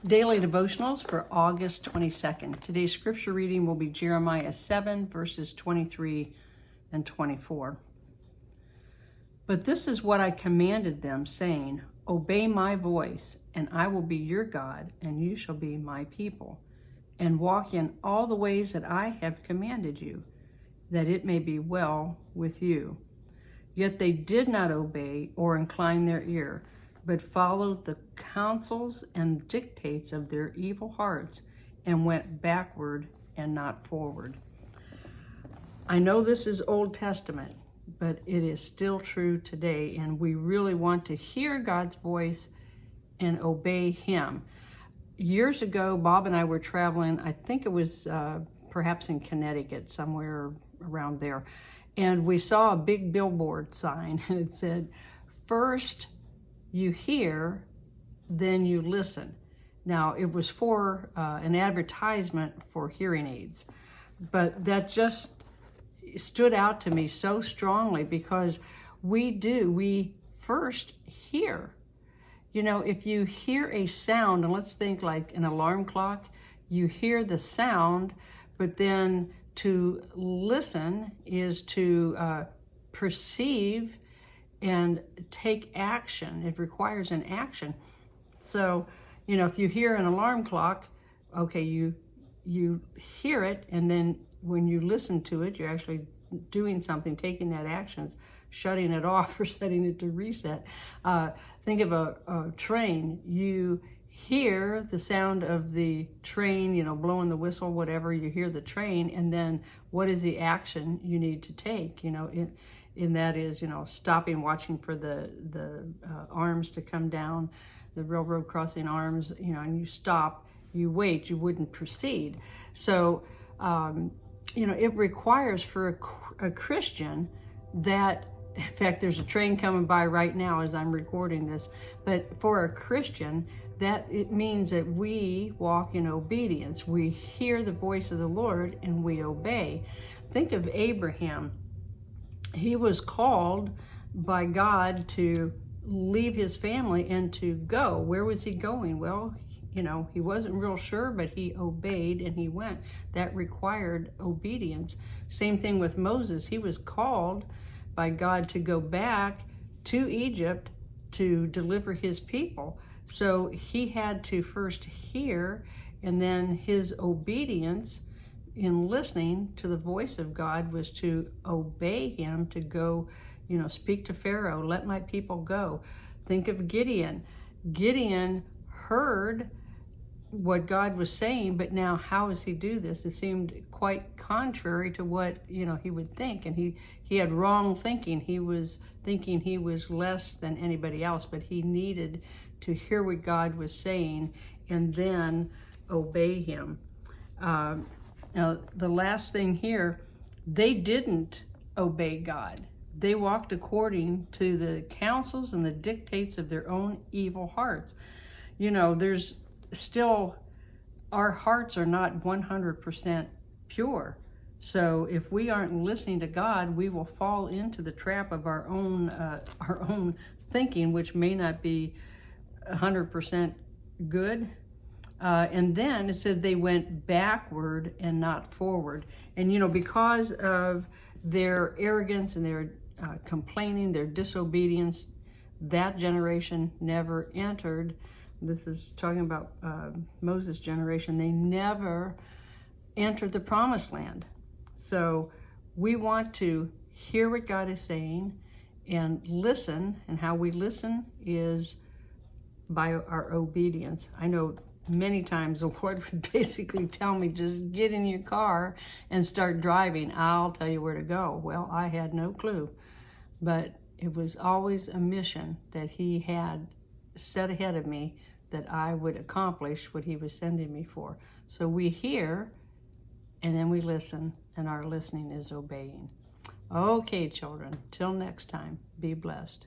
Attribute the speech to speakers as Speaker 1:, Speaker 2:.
Speaker 1: Daily Devotionals for August 22nd. Today's scripture reading will be Jeremiah 7, verses 23 and 24. But this is what I commanded them, saying, Obey my voice, and I will be your God, and you shall be my people, and walk in all the ways that I have commanded you, that it may be well with you. Yet they did not obey or incline their ear, but followed the counsels and dictates of their evil hearts and went backward and not forward. I know this is Old Testament, but it is still true today, and we really want to hear God's voice and obey Him. Years ago, Bob and I were traveling, I think it was perhaps in Connecticut, somewhere around there, and we saw a big billboard sign, and it said, "First you hear, then you listen." Now, it was for an advertisement for hearing aids, but that just stood out to me so strongly because we first hear. You know, if you hear a sound, and let's think like an alarm clock, you hear the sound, but then to listen is to perceive and take action. It requires an action. So, you know, if you hear an alarm clock, okay, you hear it, and then when you listen to it, you're actually doing something, taking that action, shutting it off or setting it to reset. Think of a train. You hear the sound of the train, you know, blowing the whistle, whatever, you hear the train, and then what is the action you need to take, you know, and that is, you know, stopping, watching for the arms to come down, the railroad crossing arms, you know, and you stop, you wait, you wouldn't proceed. So, you know, it requires for a Christian that, in fact, there's a train coming by right now as I'm recording this, but for a Christian, that it means that we walk in obedience. We hear the voice of the Lord and we obey. Think of Abraham. He was called by God to leave his family and to go. Where was he going? Well, you know, he wasn't real sure, but he obeyed and he went. That required obedience. Same thing with Moses. He was called by God to go back to Egypt to deliver his people. So he had to first hear, and then his obedience in listening to the voice of God was to obey him, to go, you know, speak to Pharaoh, let my people go. Think of Gideon. Gideon heard what God was saying, but now how does he do this? It seemed quite contrary to what, you know, he would think, and he had wrong thinking. He was thinking he was less than anybody else, but he needed to hear what God was saying and then obey him. Now, the last thing here, they didn't obey God. They walked according to the counsels and the dictates of their own evil hearts. You know, there's still, our hearts are not 100% pure. So if we aren't listening to God, we will fall into the trap of our own thinking, which may not be 100% good. And then it said they went backward and not forward. And, you know, because of their arrogance and their complaining, their disobedience, that generation never entered. This is talking about Moses' generation. They never entered the promised land. So we want to hear what God is saying and listen, and how we listen is by our obedience. I know many times the Lord would basically tell me, just get in your car and start driving. I'll tell you where to go. Well, I had no clue, but it was always a mission that He had set ahead of me that I would accomplish what He was sending me for. So we hear, and then we listen, and our listening is obeying. Okay, children, till next time, be blessed.